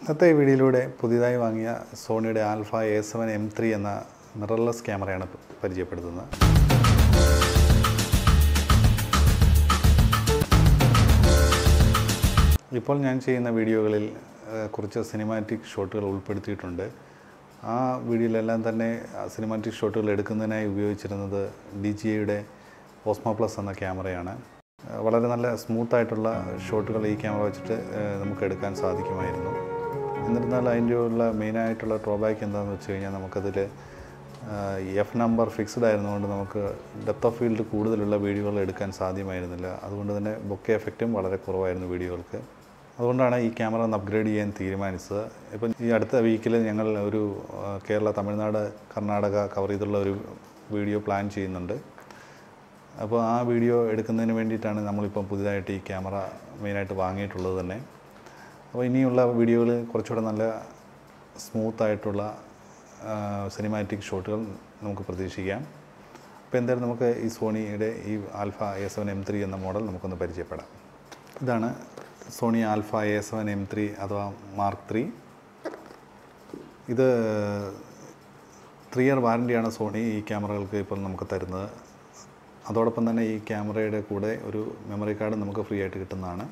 ഇന്നത്തെ ഈ വീഡിയോയിലൂടെ പുതിയതായി വാങ്ങിയ സോണിയുടെ ആൽഫ A7M3 എന്ന മിറർലെസ് ക്യാമറയാണ് പരിചയപ്പെടുത്തുന്നത്. ഇപ്പോൾ ഞാൻ ചെയ്യുന്ന വീഡിയോകളിൽ കുറച്ച് സിനിമാറ്റിക് ഷോട്ടുകൾ ഉൾപ്പെടുത്തിയിട്ടുണ്ട്. ആ വീഡിയോയിലെല്ലാം തന്നെ സിനിമാറ്റിക് ഷോട്ടുകൾ എടുക്കുന്നതിനായി ഉപയോഗിച്ചിരുന്നത് ഡിജിയുടെ ഓസ്മോ പ്ലസ് എന്ന ക്യാമറയാണ്. വളരെ നല്ല സ്മൂത്തായിട്ടുള്ള ഷോട്ടുകൾ ഈ ക്യാമറ വെച്ചിട്ട് നമുക്ക് എടുക്കാൻ സാധിക്കുമായിരുന്നു. എന്നിരുന്നാൽ അതിൻ്റെ ഉള്ള മെയിനായിട്ടുള്ള ഡ്രോബാക്ക് എന്താണെന്ന് വെച്ച് കഴിഞ്ഞാൽ നമുക്കതിൽ എഫ് നമ്പർ ഫിക്സ്ഡ് ആയിരുന്നുകൊണ്ട് നമുക്ക് ഡെപ്ത് ഓഫ് ഫീൽഡ് കൂടുതലുള്ള വീഡിയോകൾ എടുക്കാൻ സാധ്യമായിരുന്നില്ല. അതുകൊണ്ട് തന്നെ ബൊക്കെ എഫക്റ്റും വളരെ കുറവായിരുന്നു വീഡിയോകൾക്ക്. അതുകൊണ്ടാണ് ഈ ക്യാമറ ഒന്ന് അപ്ഗ്രേഡ് ചെയ്യാൻ തീരുമാനിച്ചത്. ഇപ്പം ഈ അടുത്ത വീക്കിൽ ഞങ്ങൾ ഒരു കേരള, തമിഴ്നാട്, കർണാടക കവർ ചെയ്തുള്ള ഒരു വീഡിയോ പ്ലാൻ ചെയ്യുന്നുണ്ട്. അപ്പോൾ ആ വീഡിയോ എടുക്കുന്നതിന് വേണ്ടിയിട്ടാണ് നമ്മളിപ്പം പുതിയതായിട്ട് ഈ ക്യാമറ മെയിനായിട്ട് വാങ്ങിയിട്ടുള്ളത് തന്നെ. അപ്പോൾ ഇനിയുള്ള വീഡിയോകളിൽ കുറച്ചുകൂടെ നല്ല സ്മൂത്തായിട്ടുള്ള സിനിമാറ്റിക് ഷോട്ടുകൾ നമുക്ക് പ്രതീക്ഷിക്കാം. അപ്പോൾ എന്തായാലും നമുക്ക് ഈ സോണിയുടെ ഈ ആൽഫ A7M3 എന്ന മോഡൽ നമുക്കൊന്ന് പരിചയപ്പെടാം. ഇതാണ് സോണി ആൽഫ A7M3 അഥവാ മാർക്ക് 3. ഇത് 3 ഇയർ വാറൻറ്റിയാണ് സോണി ഈ ക്യാമറകൾക്ക് ഇപ്പോൾ നമുക്ക് തരുന്നത്. അതോടൊപ്പം തന്നെ ഈ ക്യാമറയുടെ കൂടെ ഒരു മെമ്മറി കാർഡ് നമുക്ക് ഫ്രീ ആയിട്ട് കിട്ടുന്നതാണ്.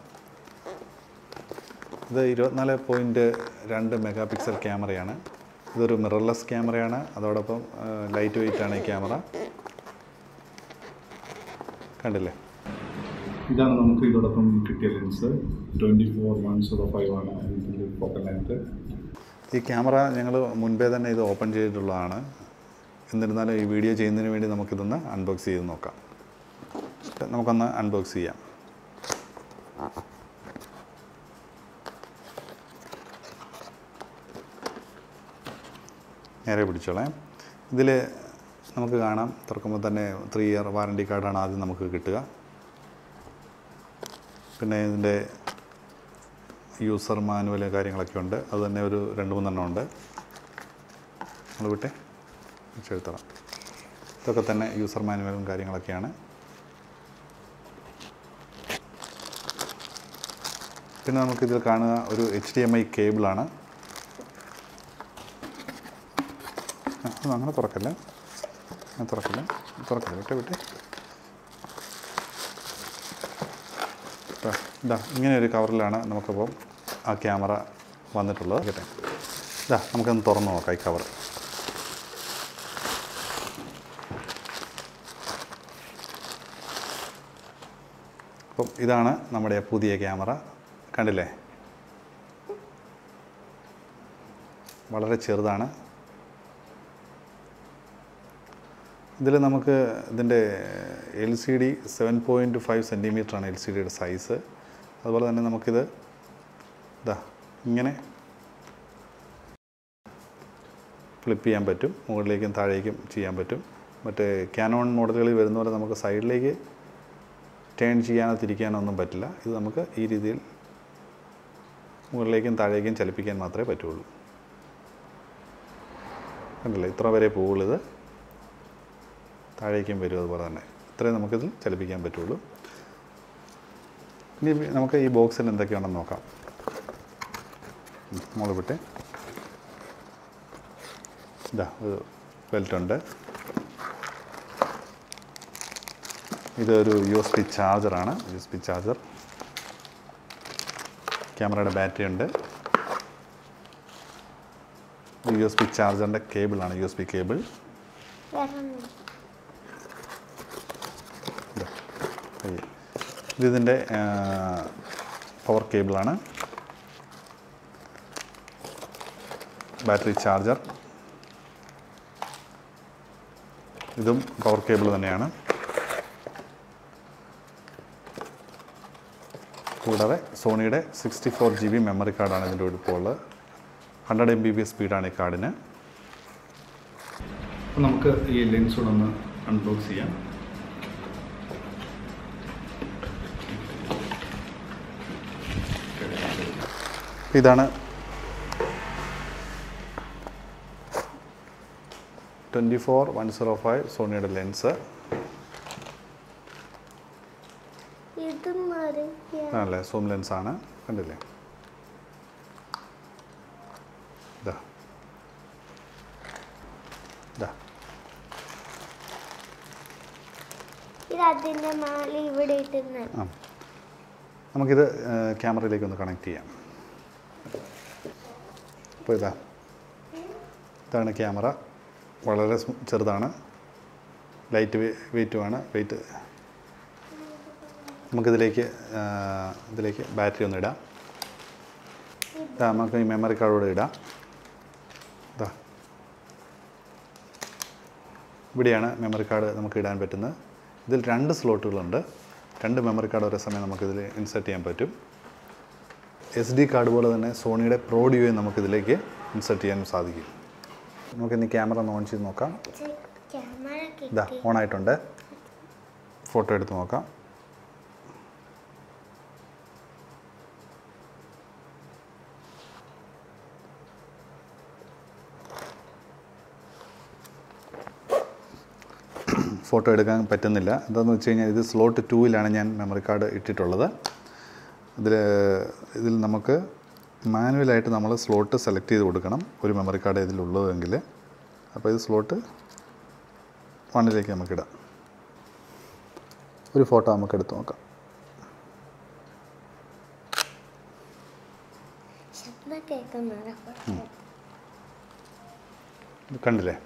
ഇത് 24.2 മെഗാ പിക്സൽ ക്യാമറയാണ്. ഇതൊരു മിറർലെസ് ക്യാമറയാണ്. അതോടൊപ്പം ലൈറ്റ് വെയ്റ്റാണ് ഈ ക്യാമറ. കണ്ടില്ലേ, ഇതാണ് നമുക്ക് ഇതോടൊപ്പം കിട്ടിയ ലെൻസ്. 24-105 ആണ് ഇതിൻ്റെ ഫോക്കൽ ലെങ്ത്. ഈ ക്യാമറ ഞങ്ങൾ മുൻപേ തന്നെ ഇത് ഓപ്പൺ ചെയ്തിട്ടുള്ളതാണ്. എന്നിരുന്നാലും ഈ വീഡിയോ ചെയ്യുന്നതിന് വേണ്ടി നമുക്കിതൊന്ന് അൺബോക്സ് ചെയ്ത് നോക്കാം. നമുക്കൊന്ന് അൺബോക്സ് ചെയ്യാം. നേരെ പിടിച്ചോളാം. ഇതിൽ നമുക്ക് കാണാം, തുറക്കുമ്പോൾ തന്നെ 3 ഇയർ വാറൻറ്റി കാർഡാണ് ആദ്യം നമുക്ക് കിട്ടുക. പിന്നെ ഇതിൻ്റെ യൂസർ മാനുവൽ കാര്യങ്ങളൊക്കെ ഉണ്ട്. അത് തന്നെ ഒരു 2-3 ഉണ്ട്. നമ്മൾ വിട്ടെ എഴുത്തണം. ഇതൊക്കെ തന്നെ യൂസർ മാനുവലും കാര്യങ്ങളൊക്കെയാണ്. പിന്നെ നമുക്കിതിൽ കാണുക ഒരു HDMI കേബിളാണ്. അങ്ങനെ തുറക്കല്ല വിട്ടെ. ഇതാ ഇങ്ങനെ ഒരു കവറിലാണ് നമുക്കിപ്പോൾ ആ ക്യാമറ വന്നിട്ടുള്ളത്. കേട്ടെ, ഇതാ നമുക്കൊന്ന് തുറന്ന് നോക്കാം ഈ കവർ. അപ്പം ഇതാണ് നമ്മുടെ പുതിയ ക്യാമറ. കണ്ടില്ലേ, വളരെ ചെറുതാണ്. ഇതിൽ നമുക്ക് ഇതിൻ്റെ LCD 7.5 സെൻറ്റിമീറ്ററാണ് LCDയുടെ സൈസ്. അതുപോലെ തന്നെ നമുക്കിത് ഇതാ ഇങ്ങനെ ഫ്ലിപ്പ് ചെയ്യാൻ പറ്റും. മുകളിലേക്കും താഴേക്കും ചെയ്യാൻ പറ്റും. മറ്റേ കാനോൺ മോഡലുകളിൽ വരുന്ന പോലെ നമുക്ക് സൈഡിലേക്ക് ടേൺ ചെയ്യാനോ തിരിക്കാനോ ഒന്നും പറ്റില്ല. ഇത് നമുക്ക് ഈ രീതിയിൽ മുകളിലേക്കും താഴേക്കും ചലിപ്പിക്കാൻ മാത്രമേ പറ്റുള്ളൂ. കണ്ടില്ലേ, ഇത്ര വരെ പോകുള്ളൂ. ഇത് താഴേക്കും വരും. അതുപോലെ തന്നെ ഇത്രയും നമുക്കിതിൽ ചലിപ്പിക്കാൻ പറ്റുള്ളൂ. ഇനി നമുക്ക് ഈ ബോക്സിൽ എന്തൊക്കെയാണെന്ന് നോക്കാം. മുകളിൽ വിട്ട് ഇതാ ഒരു ബെൽറ്റുണ്ട്. ഇതൊരു USB ചാർജറാണ്. USB charger. ക്യാമറയുടെ ബാറ്ററി ഉണ്ട്. USB ചാർജറിൻ്റെ കേബിളാണ്, USB കേബിൾ. ഇതിൻ്റെ പവർ കേബിളാണ്. Battery charger. ഇതും പവർ കേബിൾ തന്നെയാണ്. കൂടാതെ സോണിയുടെ 64 GB മെമ്മറി കാർഡാണ് ഇതിൻ്റെ ഇപ്പോൾ ഉള്ളത്. 100 MB സ്പീഡാണ് ഈ കാർഡിന്. അപ്പോൾ നമുക്ക് ഈ ലെൻസ് കൂടെ ഒന്ന് അൺബോക്സ് ചെയ്യാം. ഇതാണ് 24-105 സോണിയുടെ ലെൻസ്. ആണല്ലേ, സൂം ലെൻസാണ്. കണ്ടില്ലേ, ഇതാ ഇതാ ഇതിന്റെ മാല ഇവിടെ ഇട്ടുന്ന നമുക്കിത് ക്യാമറയിലേക്ക് ഒന്ന് കണക്ട് ചെയ്യാം. അപ്പോൾ ഇതാണ് ക്യാമറ. വളരെ ചെറുതാണ്, ലൈറ്റ് വെയ്റ്റുമാണ്. നമുക്കിതിലേക്ക് ബാറ്ററി ഒന്ന് ഇടാം. നമുക്ക് ഈ മെമ്മറി കാർഡോടെ ഇടാം. ഇവിടെയാണ് മെമ്മറി കാർഡ് നമുക്ക് ഇടാൻ പറ്റുന്നത്. ഇതിൽ 2 സ്ലോട്ടുകളുണ്ട്. 2 മെമ്മറി കാർഡ് ഒരേ സമയം നമുക്കിതിൽ ഇൻസേർട്ട് ചെയ്യാൻ പറ്റും. SD കാർഡ് പോലെ തന്നെ സോണിയുടെ പ്രോഡിയോയും നമുക്കിതിലേക്ക് ഇൻസേർട്ട് ചെയ്യാൻ സാധിക്കും. നമുക്കിനി ക്യാമറ ഒന്ന് ഓൺ ചെയ്ത് നോക്കാം. ഇതാ ഓണായിട്ടുണ്ട്. ഫോട്ടോ എടുത്ത് നോക്കാം. ഫോട്ടോ എടുക്കാൻ പറ്റുന്നില്ല. എന്താണെന്ന് വെച്ച് കഴിഞ്ഞാൽ ഇത് സ്ലോട്ട് 2-ലാണ് ഞാൻ മെമ്മറി കാർഡ് ഇട്ടിട്ടുള്ളത്. ഇതിൽ നമുക്ക് മാനുവലായിട്ട് നമ്മൾ സ്ലോട്ട് സെലക്ട് ചെയ്ത് കൊടുക്കണം, ഒരു മെമ്മറി കാർഡ് ഇതിലുള്ളതെങ്കിൽ. അപ്പോൾ ഇത് സ്ലോട്ട് 1-ലേക്ക് നമുക്കിടാം. ഒരു ഫോട്ടോ നമുക്ക് എടുത്ത് നോക്കാം. കണ്ടില്ലേ?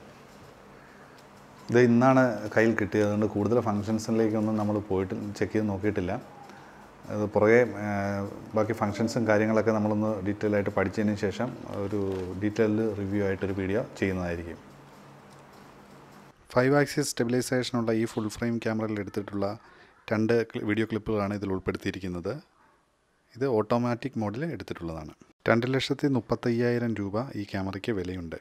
ഇത് ഇന്നാണ് കയ്യിൽ കിട്ടിയത്. അതുകൊണ്ട് കൂടുതൽ ഫങ്ഷൻസിലേക്കൊന്നും നമ്മൾ പോയിട്ട് ചെക്ക് ചെയ്ത് നോക്കിയിട്ടില്ല. അത് പുറകെ ബാക്കി ഫങ്ഷൻസും കാര്യങ്ങളൊക്കെ നമ്മളൊന്ന് ഡീറ്റെയിൽ ആയിട്ട് പഠിച്ചതിന് ശേഷം ഒരു ഡീറ്റെയിൽഡ് റിവ്യൂ ആയിട്ടൊരു വീഡിയോ ചെയ്യുന്നതായിരിക്കും. 5 ആക്സിസ് സ്റ്റെബിലൈസേഷനുള്ള ഈ ഫുൾ ഫ്രെയിം ക്യാമറയിൽ എടുത്തിട്ടുള്ള 2 വീഡിയോ ക്ലിപ്പുകളാണ് ഇതിൽ ഉൾപ്പെടുത്തിയിരിക്കുന്നത്. ഇത് ഓട്ടോമാറ്റിക് മോഡിൽ എടുത്തിട്ടുള്ളതാണ്. 2,35,000 രൂപ ഈ ക്യാമറയ്ക്ക് വിലയുണ്ട്.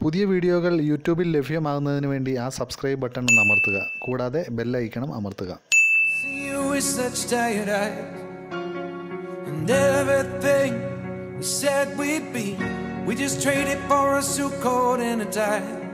പുതിയ വീഡിയോകൾ യൂട്യൂബിൽ ലഭ്യമാകുന്നതിന് വേണ്ടി ആ സബ്സ്ക്രൈബ് ബട്ടൺ ഒന്ന് അമർത്തുക. കൂടാതെ ബെൽ ഐക്കണും അമർത്തുക. We said we'd be, we just traded for a suit coat and a tie.